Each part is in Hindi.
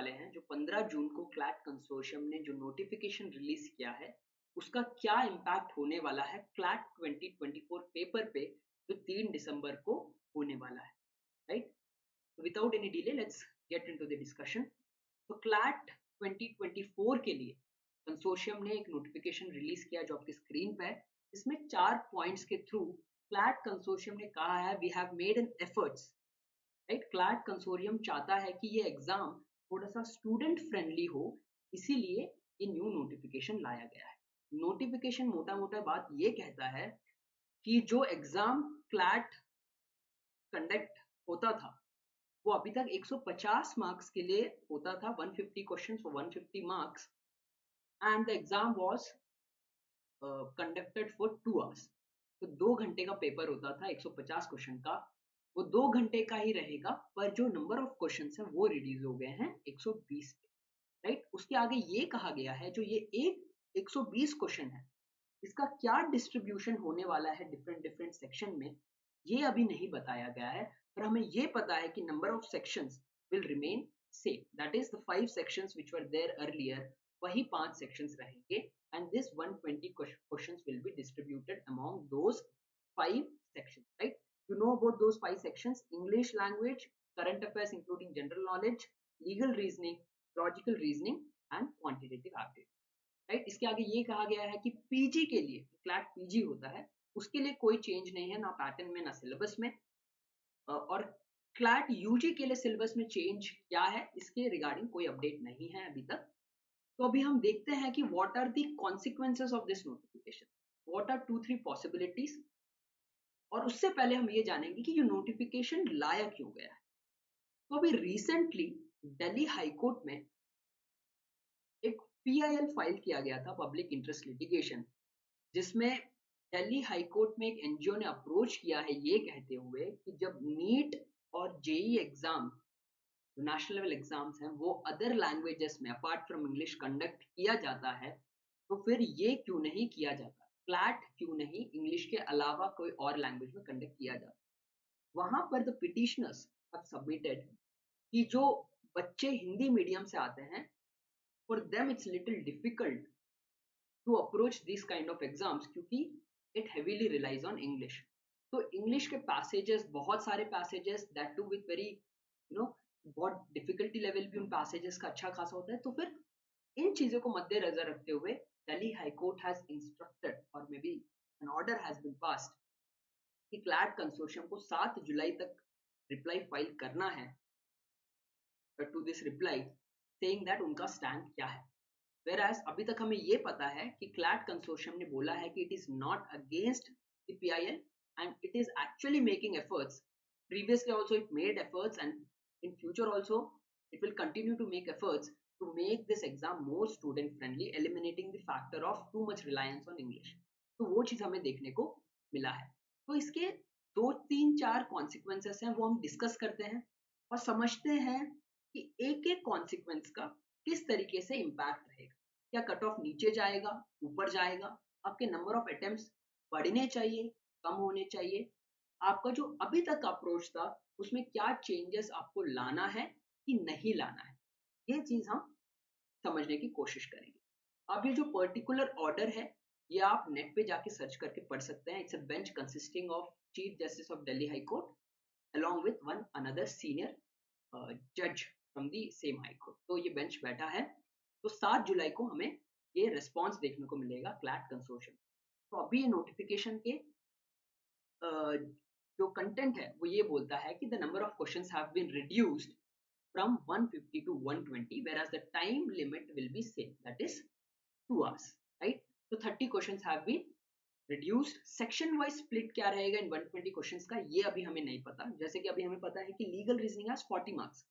वाले हैं जो 15 जून को क्लैट कंसोर्शियम ने जो नोटिफिकेशन रिलीज किया है उसका क्या इम्पैक्ट होने वाला है क्लैट 2024 पेपर पे जो 3 दिसंबर को होने वाला है, right? Without any delay let's get into the discussion. तो क्लैट 2024 के लिए कंसोर्शियम ने एक नोटिफिकेशन रिलीज किया जो आपकी स्क्रीन पे है। इसमें 4 पॉइंट्स के थ्रू क्लैट कंसोर्शियम ने कहा है we have made an efforts, right? CLAT consortium चाहता है कि ये एग्जाम थोड़ा सा स्टूडेंट फ्रेंडली हो, इसीलिए ये न्यू नोटिफिकेशन लाया गया है। नोटिफिकेशन मोटा मोटा बात ये कहता है कि जो एग्जाम क्लैट कंडक्ट होता था वो अभी तक 150 मार्क्स के लिए होता था, 150 questions for 150 marks, and the exam was conducted for 2 hours. तो 2 घंटे का पेपर होता था 150 क्वेश्चन का, वो 2 घंटे का ही रहेगा, पर जो नंबर ऑफ क्वेश्चंस है वो रिड्यूस हो गए हैं 120 पे, राइट? उसके आगे ये कहा गया है जो ये एक 120 क्वेश्चन है इसका क्या डिस्ट्रीब्यूशन होने वाला है डिफरेंट डिफरेंट सेक्शन में, ये अभी नहीं बताया गया है, पर हमें ये पता है कि number of sections will remain same, that is the 5 sections which were there earlier, वही 5 सेक्शंस रहेंगे, and this 120 questions will be distributed among those 5 sections, right? You know about those 5 sections: English language, current affairs including general knowledge, legal reasoning, logical reasoning and quantitative aptitude, right? इसके आगे ये कहा गया है कि पीजी के लिए, क्लैट पीजी होता है उसके लिए कोई चेंज नहीं है, ना पैटर्न में ना सिलेबस में, और क्लैट यूजी के लिए सिलेबस में चेंज क्या है इसके रिगार्डिंग कोई अपडेट नहीं है अभी तक। तो अभी हम देखते हैं कि what are the consequences of this notification, what are 2-3 possibilities, और उससे पहले हम ये जानेंगे कि ये नोटिफिकेशन लाया क्यों गया है। तो अभी रिसेंटली दिल्ली हाईकोर्ट में एक पीआईएल फाइल किया गया था, पब्लिक इंटरेस्ट लिटिगेशन, जिसमें दिल्ली हाईकोर्ट में एक एनजीओ ने अप्रोच किया है ये कहते हुए कि जब नीट और जेई एग्जाम, जो नेशनल लेवल एग्जाम्स हैं, वो अदर लैंग्वेजेस में अपार्ट फ्रॉम इंग्लिश कंडक्ट किया जाता है, तो फिर ये क्यों नहीं किया जाता, क्लैट क्यों नहीं इंग्लिश के अलावा कोई और लैंग्वेज में कंडक्ट किया जाता। वहां पर द पिटिशनर्स हैव सबमिटेड कि जो बच्चे हिंदी मीडियम से आते हैं, for them it's little difficult to approach this kind of exams क्योंकि it heavily relies on English. तो इंग्लिश के पैसेजेस, बहुत सारे passages, that too with very बहुत डिफिकल्टी लेवल भी उन पैसेजेस का अच्छा खासा होता है। तो फिर इन चीजों को मद्देनजर रखते हुए दिल्ली हाईकोर्ट हैज इंस्ट्रक्टेड और may be an order has been passed कि क्लैट कंसोर्शियम को 7 जुलाई तक रिप्लाई फाइल करना है to this reply, saying that उनका स्टैंड क्या है। Whereas अभी तक हमें ये पता है कि क्लैट कंसोर्शियम ने बोला है कि it is not against the PIL and it is actually making efforts. Previously also it made efforts and in future also it will continue to make efforts to make this exam more student friendly, eliminating the factor of too much reliance on English. तो वो चीज हमें देखने को मिला है। तो इसके 2-3-4 कॉन्सिक्वेंसेस हैं, वो हम डिस्कस करते हैं और समझते हैं कि एक एक कॉन्सिक्वेंस का किस तरीके से इम्पैक्ट रहेगा। क्या कट ऑफ नीचे जाएगा, ऊपर जाएगा, आपके नंबर ऑफ अटेम्प्ट्स बढ़ने चाहिए, कम होने चाहिए, आपका जो अभी तक का अप्रोच था उसमें क्या चेंजेस आपको लाना है कि नहीं लाना है, ये चीज हम समझने की कोशिश करेंगे। अब ये जो पर्टिकुलर ऑर्डर है ये आप नेट पे जाके सर्च करके पढ़ सकते हैं। It's a bench consisting of chief justice of Delhi high court along with one another senior judge from the same high court। तो ये बेंच बैठा है। तो 7 जुलाई को हमें ये रिस्पॉन्स देखने को मिलेगा क्लैट कंसोर्शियम। तो अभी ये नोटिफिकेशन के जो कंटेंट है वो ये बोलता है कि the number of questions have been reduced from 150 to 120 whereas the time limit will be same, that is 2 hours, right? So 30 questions have been reduced. Section wise split क्या रहेगा इन 120 क्वेश्चंस का ये अभी हमें नहीं पता। जैसे कि अभी हमें पता है कि legal reasoning has 40 marks,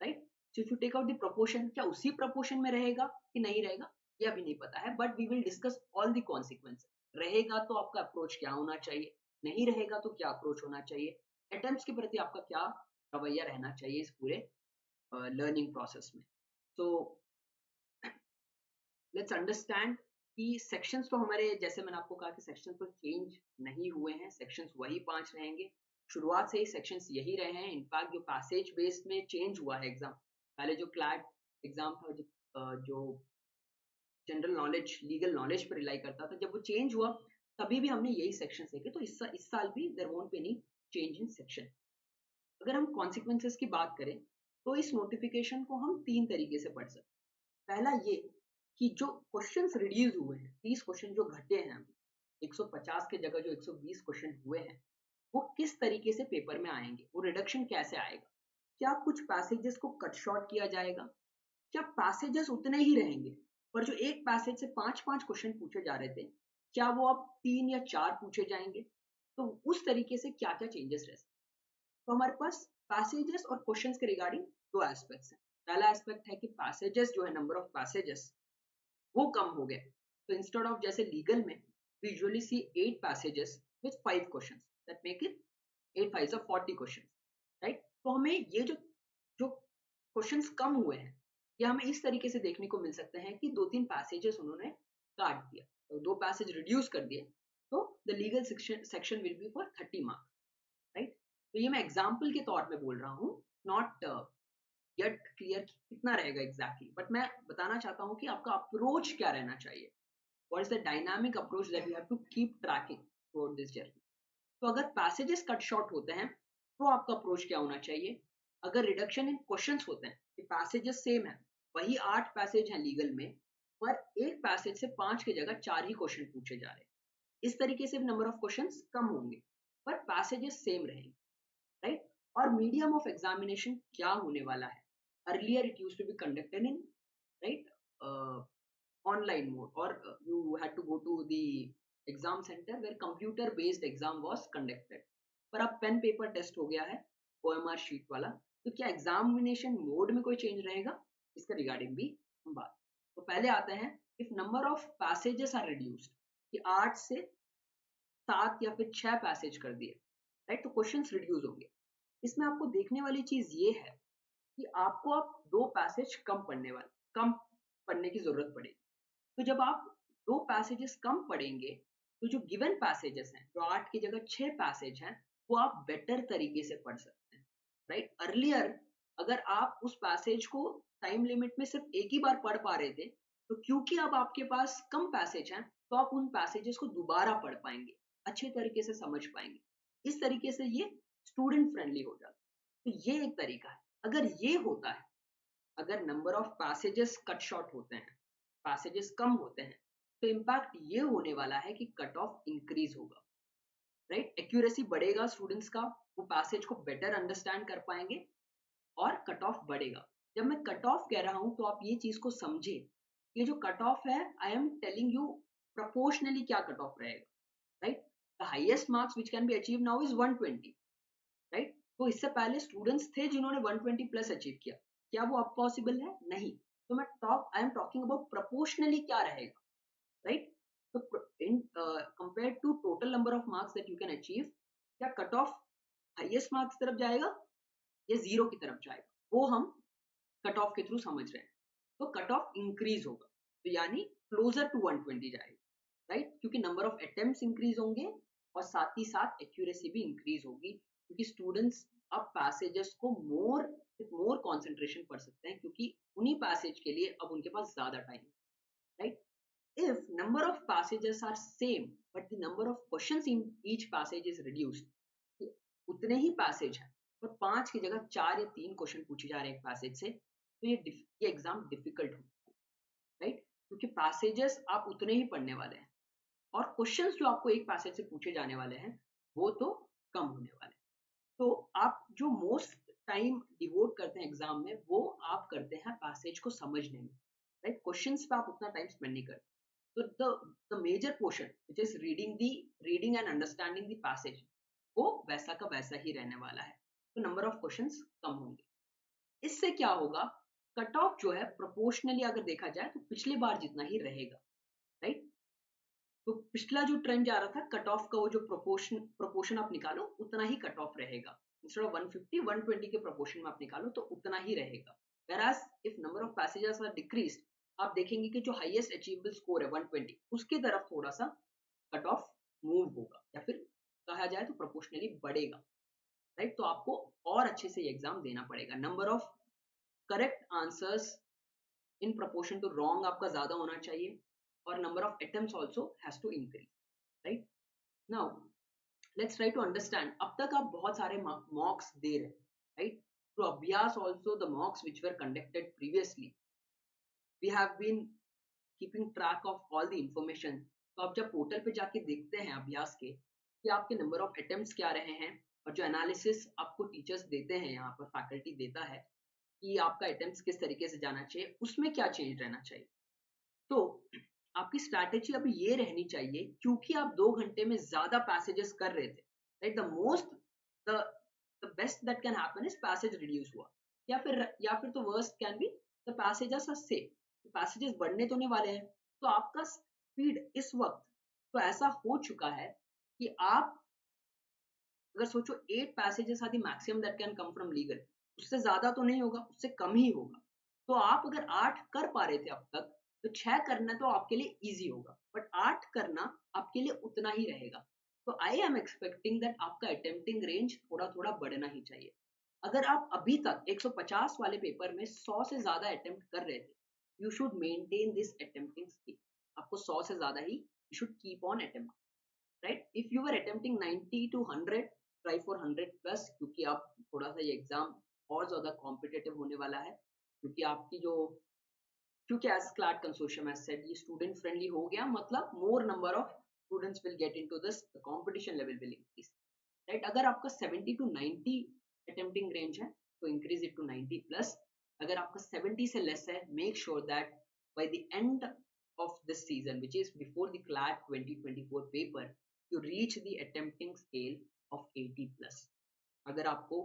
right? So if you take out the proportion, क्या उसी प्रोपोर्शन में रहेगा कि नहीं रहेगा ये अभी नहीं पता है, but we will discuss all the consequences. रहेगा तो आपका अप्रोच क्या होना चाहिए, नहीं रहेगा तो क्या अप्रोच होना चाहिए, अटेम्प्ट्स के प्रति आपका क्या रवैया रहना चाहिए इस पूरे लर्निंग प्रोसेस में। तो लेट्स अंडरस्टैंड कि सेक्शंस तो हमारे, जैसे मैंने आपको कहा कि सेक्शंस तो चेंज नहीं हुए हैं, सेक्शंस वही 5 रहेंगे, शुरुआत से ही सेक्शंस यही रहे हैं। इनफैक्ट जो पैसेज बेस्ड में चेंज हुआ है एग्जाम, पहले जो क्लैट एग्जाम था जो जनरल नॉलेज, लीगल नॉलेज पर रिलाई करता था, जब वो चेंज हुआ तभी भी हमने यही सेक्शन सीखे, तो इस साल भी there won't be any change in section. अगर हम कॉन्सिक्वेंसेस की बात करें तो इस नोटिफिकेशन को हम 3 तरीके से पढ़ सकते हैं। पहला ये कि जो क्वेश्चंस रिड्यूस हुए हैं, 30 क्वेश्चन जो घटे हैं, 150 के जगह जो 120 क्वेश्चन हुए हैं, वो किस तरीके से पेपर में आएंगे, वो रिडक्शन कैसे आएगा। क्या कुछ पैसेजेस को कट शॉर्ट किया जाएगा, क्या पैसेजेस उतने ही रहेंगे, पर जो एक पैसेज से 5-5 क्वेश्चन पूछे जा रहे थे, क्या वो अब 3 या 4 पूछे जाएंगे, तो उस तरीके से क्या क्या चेंजेस रह सकते हैं। तो हमारे पास पैसेजेस और क्वेश्चंस के रिगार्डिंग दो एस्पेक्ट्स हैं। पहला एस्पेक्ट है कि पैसेजेस जो है, नंबर ऑफ पैसेजेस वो कम हो गए। तो इंस्टेड ऑफ जैसे लीगल में we usually see 8 passages with 5 questions, that make it 8 5s of 40 questions, right? तो हमें ये जो जो क्वेश्चंस कम हुए हैं, ये हमें इस तरीके से देखने को मिल सकते हैं कि 2-3 पैसेजेस उन्होंने काट दिया, तो 2 पैसेज रिड्यूस कर दिए, तो the legal section will be for 30 marks, right? तो ये मैं एग्जाम्पल के तौर पे बोल रहा हूँ, नॉट येट क्लियर कितना रहेगा एग्जैक्टली, बट मैं बताना चाहता हूँ कि आपका अप्रोच क्या रहना चाहिए। What is the dynamic approach that you have to keep tracking throughout this journey? तो अगर पैसेजेस कट शॉर्ट होते हैं तो आपका अप्रोच क्या होना चाहिए। अगर रिडक्शन इन क्वेश्चंस होते हैं कि पैसेजेस सेम है, वही 8 पैसेज हैं लीगल में, पर एक पैसेज से 5 की जगह 4 ही क्वेश्चन पूछे जा रहे हैं, इस तरीके से नंबर ऑफ क्वेश्चंस कम होंगे पर पैसेजेस सेम रहेंगे, राइट? और मीडियम ऑफ एग्जामिनेशन क्या होने वाला है। Earlier it used to be conducted in, right, online mode, or you had to go to the exam center where computer based exam was conducted, पर अब पेन पेपर टेस्ट हो गया है, OMR शीट वाला। तो क्या एग्जामिनेशन मोड में कोई चेंज रहेगा, इसके रिगार्डिंग भी हम बात। तो पहले आते हैं, if number of passages are reduced, कि 8 से 7 या फिर 6 पैसेज कर दिए, राइट, तो क्वेश्चंस रिड्यूस होंगे। इसमें आपको देखने वाली चीज ये है कि आपको अब 2 पैसेज कम पढ़ने की जरूरत पड़ेगी। तो जब आप 2 पैसेजेस कम पढ़ेंगे, तो जो गिवन पैसेजेस हैं, जो 8 की जगह 6 पैसेज हैं, वो आप बेटर तरीके से पढ़ सकते हैं, राइट? अर्लियर अगर आप उस पैसेज को टाइम लिमिट में सिर्फ एक ही बार पढ़ पा रहे थे, तो क्योंकि अब आपके पास कम पैसेज हैं, तो आप उन पैसेजेस को दोबारा पढ़ पाएंगे, अच्छे तरीके से समझ पाएंगे। इस तरीके से ये स्टूडेंट फ्रेंडली हो जाता है। तो ये एक तरीका है। अगर ये होता है, अगर number of passages cut short होते हैं, पैसेजेस कम होते हैं, तो इम्पैक्ट ये होने वाला है कि कट ऑफ इंक्रीज होगा, राइट? एक्यूरेसी बढ़ेगा स्टूडेंट्स का, वो पैसेज को बेटर अंडरस्टैंड कर पाएंगे और कट ऑफ बढ़ेगा। जब मैं कट ऑफ कह रहा हूं तो आप ये चीज को समझे, ये जो कट ऑफ है, I am telling you proportionally क्या कट ऑफ रहेगा, right? The highest marks which can be achieve now is 120, right? तो इससे पहले स्टूडेंट्स थे जिन्होंने 120 प्लस अचीव किया, क्या वो अब पॉसिबल है? नहीं। तो I am talking about proportionally क्या रहेगा, राइट? तो in compare to total number of marks that you can achieve, क्या कट ऑफ हाईएस्ट मार्क्स की तरफ जाएगा या जीरो की तरफ जाएगा, वो हम कट ऑफ के थ्रू समझ रहे हैं। तो कट ऑफ इंक्रीज होगा, तो यानी क्लोजर टू 120 जाएगा, राइट? क्योंकि नंबर ऑफ अटेम्प्ट्स इंक्रीज होंगे और साथ ही साथ एक्यूरेसी भी इंक्रीज होगी, क्योंकि स्टूडेंट्स अब पैसेजेस को मोर कंसंट्रेशन पढ़ सकते हैं, क्योंकि उन्हीं पैसेज के लिए अब उनके पास ज्यादा टाइम है, right? If number of passages are same but the number of questions in each passage is reduced, तो उतने ही पैसेज हैं पर 5 की जगह 4 या 3 क्वेश्चन पूछे जा रहे हैं एक पैसेज से, तो ये एग्जाम डिफिकल्ट होगा, राइट? क्योंकि पैसेजेस आप उतने ही पढ़ने वाले हैं और क्वेश्चंस जो आपको एक पैसेज से पूछे जाने वाले हैं वो तो कम होने वाले हैं। तो आप जो मोस्ट टाइम डिवोट करते हैं एग्जाम में, वो आप करते हैं पैसेज को समझने में, राइट? क्वेश्चंस पे आप उतना टाइम स्पेंड नहीं करते। तो the major portion which is reading and understanding the passage, वो वैसा का वैसा ही रहने वाला है, तो नंबर ऑफ क्वेश्चंस कम होंगे। इससे क्या होगा, कट ऑफ जो है प्रोपोर्शनली अगर देखा जाए तो पिछले बार जितना ही रहेगा, राइट? तो पिछला जो ट्रेंड जा रहा था कट ऑफ का, वो जो प्रोपोर्शन आप निकालो उतना ही कट ऑफ रहेगा। इंस्टेड ऑफ 150 120 के प्रोपोर्शन में आप निकालो तो उतना ही रहेगा। whereas if number of passages are decreased, आप देखेंगे कि जो हाईएस्ट अचीवेबल स्कोर है 120, उसकी तरफ थोड़ा सा कट ऑफ मूव होगा, या फिर कहा जाए तो प्रोपोर्शनली बढ़ेगा, राइट? तो आपको और अच्छे से ये एग्जाम देना पड़ेगा। Number of correct answers in proportion to wrong आपका ज़्यादा होना चाहिए और number of attempts also has to increase, right? Now let's try to understand. अब तक आप बहुत सारे mocks दे रहे हैं, right? तो अभ्यास also the mocks which were conducted previously, we have been keeping track of all the information. तो आप जब पोर्टल पे जाके देखते हैं अभ्यास के कि आपके नंबर ऑफ अटेम्प्ट्स क्या रहे हैं और जो एनालिसिस आपको टीचर्स देते हैं, यहाँ पर फैकल्टी देता है कि आपका अटेम्प्ट्स किस तरीके से जाना चाहिए, उसमें क्या चेंज रहना चाहिए। तो आपकी स्ट्रैटेजी अभी ये रहनी चाहिए, क्योंकि आप 2 घंटे में ज़्यादा पैसेजेस कर रहे थे, right? The best that can happen is passage reduce हुआ, या फिर तो worst can be the passages are same. Passages बढ़ने तो नहीं वाले हैं, तो आपका स्पीड इस वक्त तो ऐसा हो चुका है कि आप अगर सोचो 8 passages are the maximum that can come from legal, उससे ज्यादा तो नहीं होगा, उससे कम ही होगा। तो आप अगर 8 कर पा रहे थे अब तक, तो 6 करना तो आपके लिए इजी होगा, बट 8 करना आपके लिए उतना ही रहेगा। तो आई एम एक्सपेक्टिंग दैट आपका अटेम्प्टिंग रेंज थोड़ा थोड़ा बढ़ना ही चाहिए। अगर आप अभी तक 150 वाले पेपर में 100 से ज्यादा अटेम्प्ट कर रहे थे, you should maintain this attempting skill. आपको 100 से ज्यादा ही you should keep on attempt, right? If you were attempting 90 to 100, try for 100 plus, क्योंकि आप थोड़ा सा ये एग्जाम और ज्यादा कॉम्पिटेटिव होने वाला है, क्योंकि as CLAT consortium has said, ये स्टूडेंट फ्रेंडली हो गया, मतलब more number of students will get into this, the competition level will increase, right? अगर आपका 70 to 90 attempting range है तो increase it to 90 plus. अगर आपका 70 से लेस है, make sure that by the end of this season, which is before the CLAT 2024 paper, you reach the attempting scale of 80 plus. अगर आपको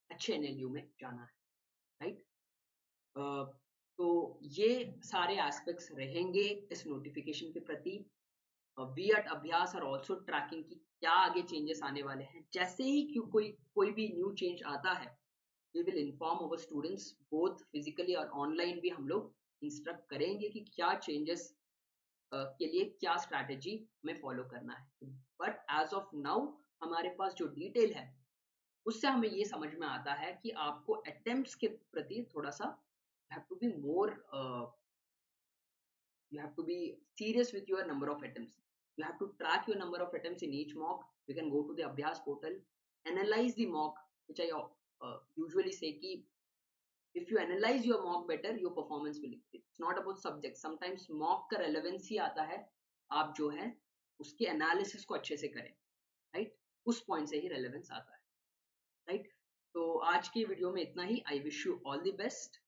अच्छे NLU में जाना है, right? तो ये सारे एस्पेक्ट्स रहेंगे इस नोटिफिकेशन के प्रति। वी एट अभ्यास आर ऑल्सो ट्रैकिंग की क्या आगे चेंजेस आने वाले हैं। जैसे ही कोई भी न्यू चेंज आता है, we will inform our students, both physically और ऑनलाइन भी हम लोग इंस्ट्रक्ट करेंगे कि क्या चेंजेस के लिए क्या स्ट्रैटेजी हमें फॉलो करना है। बट एज ऑफ नाउ हमारे पास जो डिटेल है उससे हमें ये समझ में आता है कि आपको अटेम्प्ट्स के प्रति थोड़ा सा you have to be more you have to be serious with your number of attempts. You have to track your number of attempts in each mock. You can go to the Abhyas portal, analyze the mock, which I usually say ki if you analyze your mock better, your performance will increase. It's not about subject. Sometimes mock का relevance ही आता है, आप जो है उसके analysis को अच्छे से करें, right? उस point से ही relevance आता है, right? तो आज की वीडियो में इतना ही। I wish you all the best.